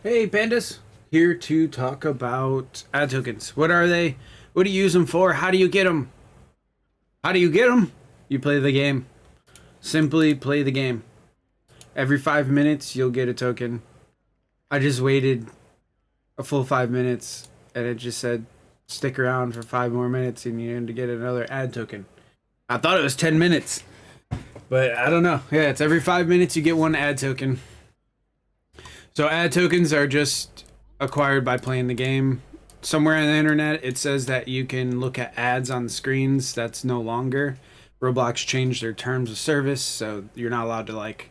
Hey pandas, here to talk about ad tokens. What are they? What do you use them for? How do you get them? How do you get them? You play the game. Simply play the game. Every 5 minutes you'll get a token. I just waited a full 5 minutes and it just said stick around for 5 more minutes and you're going to get another ad token. I thought it was 10 minutes, but I don't know. Yeah, it's every 5 minutes you get one ad token. So ad tokens are just acquired by playing the game. Somewhere on the internet, it says that you can look at ads on screens. That's no longer. Roblox changed their terms of service, so you're not allowed to like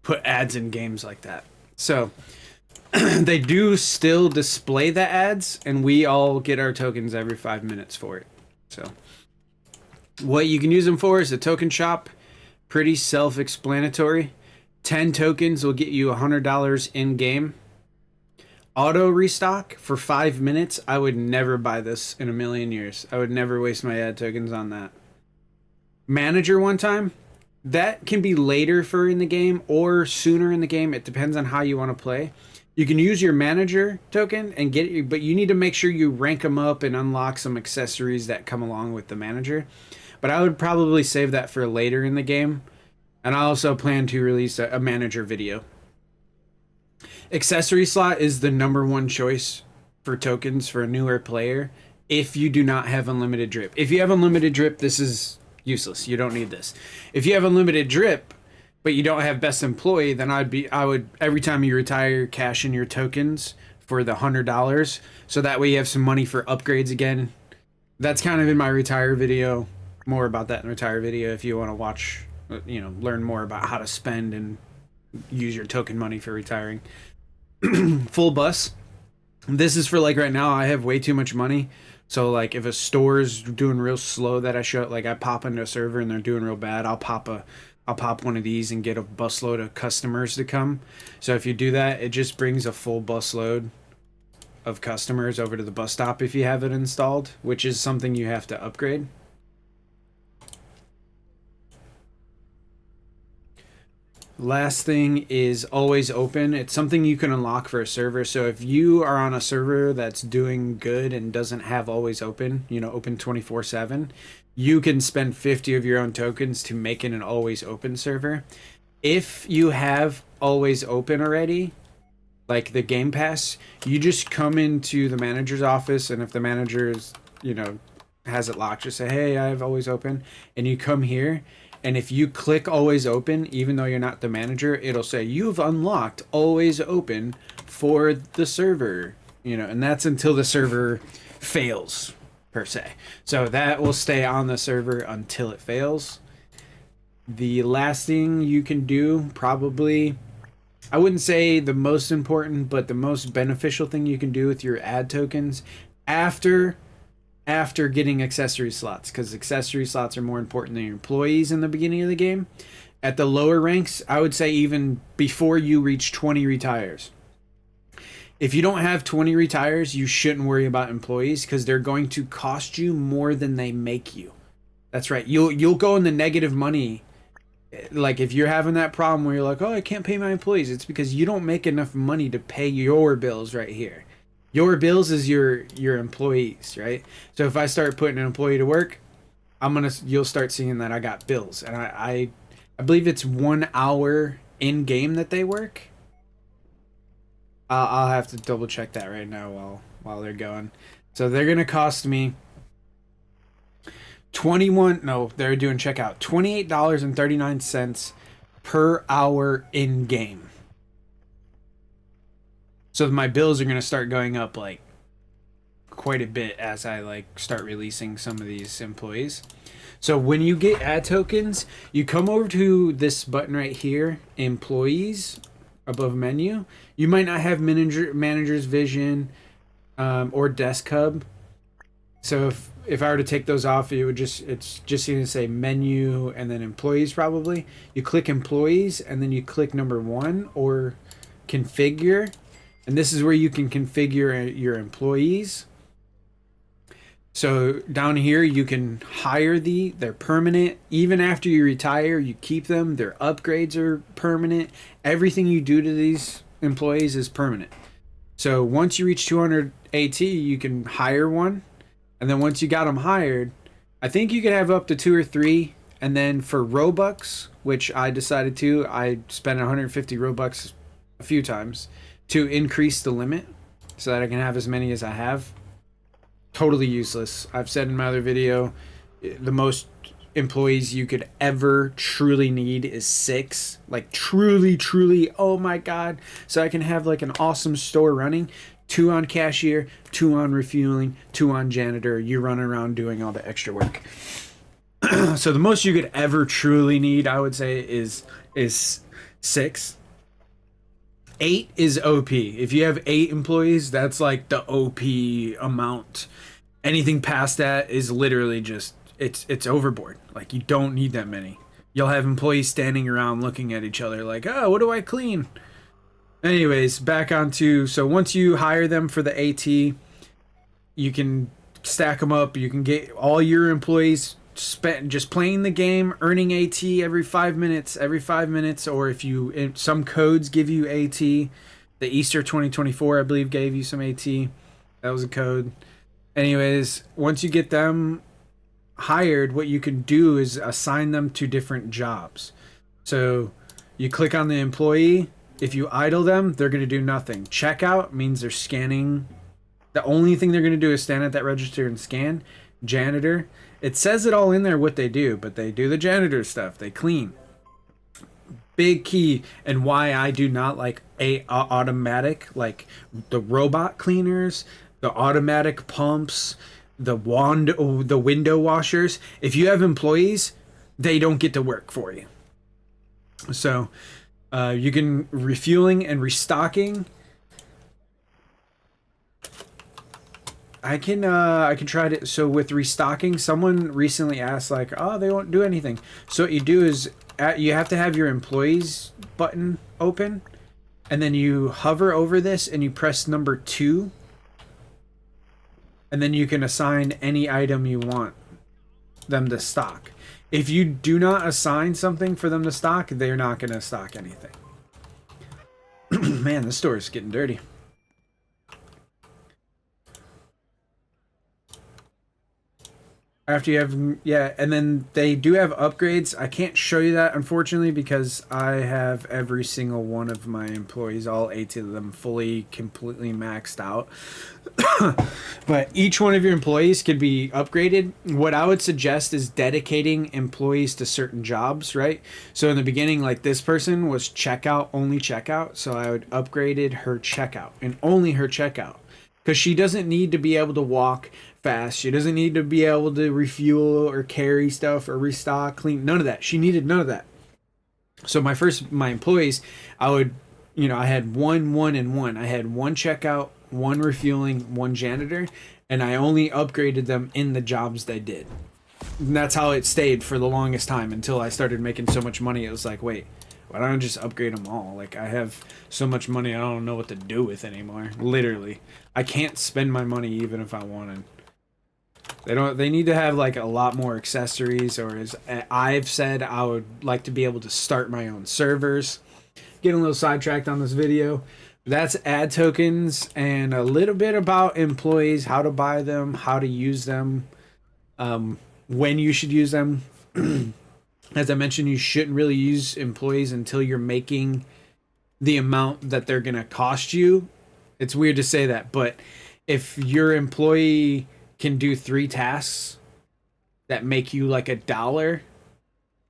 put ads in games like that. So they do still display the ads, and we all get our tokens every 5 minutes for it. So what you can use them for is a token shop. Pretty self-explanatory. 10 tokens will get you $100 in game. Auto restock for 5 minutes. I would never buy this in a million years. I would never waste my ad tokens on that. Manager one time. That can be later for in the game or sooner in the game. It depends on how you want to play. You can use your manager token and get it, but you need to make sure you rank them up and unlock some accessories that come along with the manager. But I would probably save that for later in the game. And I also plan to release a manager video. Accessory slot is the #1 choice for tokens for a newer player if you do not have unlimited drip. If you have unlimited drip, this is useless. You don't need this. If you have unlimited drip, but you don't have best employee, then I would every time you retire, cash in your tokens for the $100, so that way you have some money for upgrades again. That's kind of in my retire video. More about that in retire video if you want to watch, learn more about how to spend and use your token money for retiring. Full bus. This is for like right now I have way too much money. So like if a store is doing real slow that I pop into a server and they're doing real bad, I'll pop one of these and get a busload of customers to come. So if you do that, it just brings a full busload of customers over to the bus stop if you have it installed, which is something you have to upgrade. Last thing is always open. It's something you can unlock for a server. So if you are on a server that's doing good and doesn't have always open, open 24/7, you can spend 50 of your own tokens to make it an always open server. If you have always open already, like the Game Pass, you just come into the manager's office, and if the manager is, has it locked, just say, hey, I have always open, and you come here. And if you click always open, even though you're not the manager, it'll say you've unlocked always open for the server, and that's until the server fails per se. So that will stay on the server until it fails. The last thing you can do, probably, I wouldn't say the most important, but the most beneficial thing you can do with your ad tokens after getting accessory slots, because accessory slots are more important than your employees in the beginning of the game. At the lower ranks, I would say even before you reach 20 retires. If you don't have 20 retires, you shouldn't worry about employees, because they're going to cost you more than they make you. That's right. You'll go in the negative money. Like if you're having that problem where you're like, oh, I can't pay my employees, it's because you don't make enough money to pay your bills right here. Your bills is your employees, right? So if I start putting an employee to work, you'll start seeing that I got bills, and I believe it's 1 hour in game that they work. I'll have to double check that right now while they're going. So they're gonna cost me they're doing checkout $28.39 per hour in game. So my bills are going to start going up like quite a bit as I start releasing some of these employees. So when you get ad tokens, you come over to this button right here, employees, above menu. You might not have manager's vision or desk hub. So if I were to take those off, it's just going to say menu and then employees probably. You click employees and then you click #1 or configure. And this is where you can configure your employees. So down here, you can hire they're permanent. Even after you retire, you keep them. Their upgrades are permanent. Everything you do to these employees is permanent. So once you reach 200 AT, you can hire one, and then once you got them hired, I think you could have up to 2 or 3. And then for Robux, which I decided to, I spent 150 Robux a few times to increase the limit so that I can have as many as I have. Totally useless. I've said in my other video, the most employees you could ever truly need is 6. Like truly, oh my god. So I can have like an awesome store running. 2 on cashier, 2 on refueling, 2 on janitor. You running around doing all the extra work. So the most you could ever truly need, I would say, is 6. 8 is OP. If you have 8 employees, that's like the OP amount. Anything past that is literally just it's overboard. Like, you don't need that many. You'll have employees standing around looking at each other like, oh, what do I clean? Anyways, back onto, so once you hire them for the AT, you can stack them up. You can get all your employees spent just playing the game, earning AT every 5 minutes, or if you, some codes give you AT. The Easter 2024, I believe, gave you some AT. That was a code. Anyways, once you get them hired, what you can do is assign them to different jobs. So you click on the employee. If you idle them, they're going to do nothing. Checkout means they're scanning. The only thing they're going to do is stand at that register and scan. Janitor, it says it all in there what they do, but they do the janitor stuff. They clean. Big key, and why I do not like automatic, like the robot cleaners, the automatic pumps, the window washers. If you have employees, they don't get to work for you. So you can refueling and restocking. I can try to. So with restocking, someone recently asked like, oh, they won't do anything. So what you do is you have to have your employees button open, and then you hover over this and you press number 2, and then you can assign any item you want them to stock. If you do not assign something for them to stock, they're not going to stock anything. Man, this store is getting dirty. After you have, yeah, and then they do have upgrades. I can't show you that, unfortunately, because I have every single one of my employees, all 8 of them, completely maxed out. But each one of your employees could be upgraded. What I would suggest is dedicating employees to certain jobs, right? So in the beginning, like this person was checkout, only checkout. So I would upgraded her checkout and only her checkout. Because she doesn't need to be able to walk fast. She doesn't need to be able to refuel or carry stuff or restock, clean. None of that. She needed none of that. So my employees, I would, I had one, and one. I had one checkout, one refueling, one janitor, and I only upgraded them in the jobs they did. And that's how it stayed for the longest time until I started making so much money. It was like, wait, why don't I just upgrade them all? Like, I have so much money I don't know what to do with anymore. Literally. I can't spend my money even if I wanted. They need to have like a lot more accessories, or as I've said, I would like to be able to start my own servers. Getting a little sidetracked on this video. That's ad tokens and a little bit about employees, how to buy them, how to use them, when you should use them. As I mentioned, you shouldn't really use employees until you're making the amount that they're going to cost you. It's weird to say that, but if your employee can do 3 tasks that make you like $1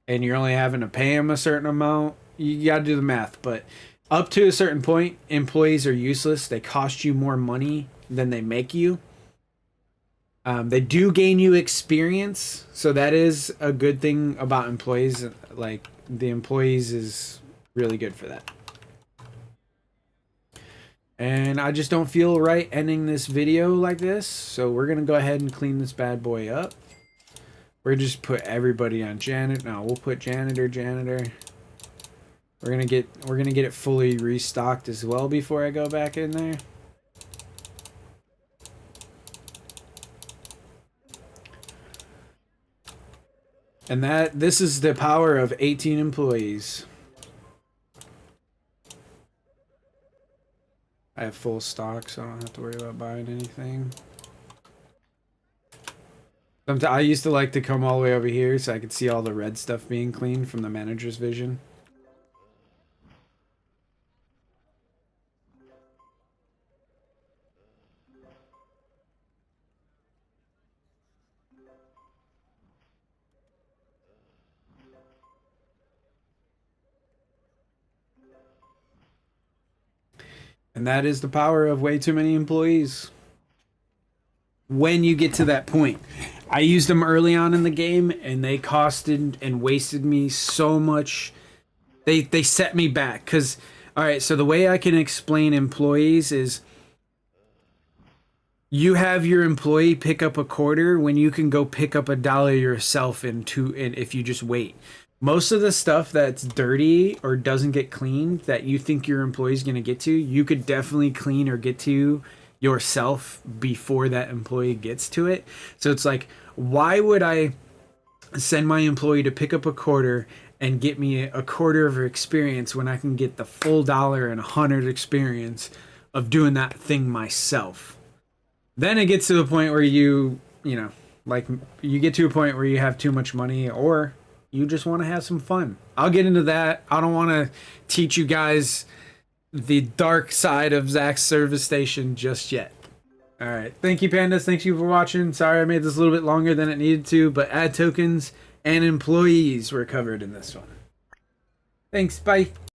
and you're only having to pay them a certain amount, you got to do the math. But up to a certain point, employees are useless. They cost you more money than they make you. They do gain you experience, so that is a good thing about employees. Like, the employees is really good for that. And I just don't feel right ending this video like this, so we're gonna go ahead and clean this bad boy up. We're just put everybody on janitor. No, we'll put janitor. We're gonna get it fully restocked as well before I go back in there. And this is the power of 18 employees. I have full stock, so I don't have to worry about buying anything. Sometimes I used to like to come all the way over here so I could see all the red stuff being cleaned from the manager's vision. And that is the power of way too many employees. When you get to that point, I used them early on in the game and they costed and wasted me so much. They set me back because, all right, so the way I can explain employees is you have your employee pick up a quarter when you can go pick up $1 yourself and if you just wait. Most of the stuff that's dirty or doesn't get cleaned that you think your employee's going to get to, you could definitely clean or get to yourself before that employee gets to it. So it's like, why would I send my employee to pick up a quarter and get me a quarter of experience when I can get the full $1 and 100 experience of doing that thing myself? Then it gets to the point where you know, like you get to a point where you have too much money or you just want to have some fun. I'll get into that. I don't want to teach you guys the dark side of Zach's service station just yet. All right. Thank you, Pandas. Thank you for watching. Sorry I made this a little bit longer than it needed to, but ad tokens and employees were covered in this one. Thanks. Bye.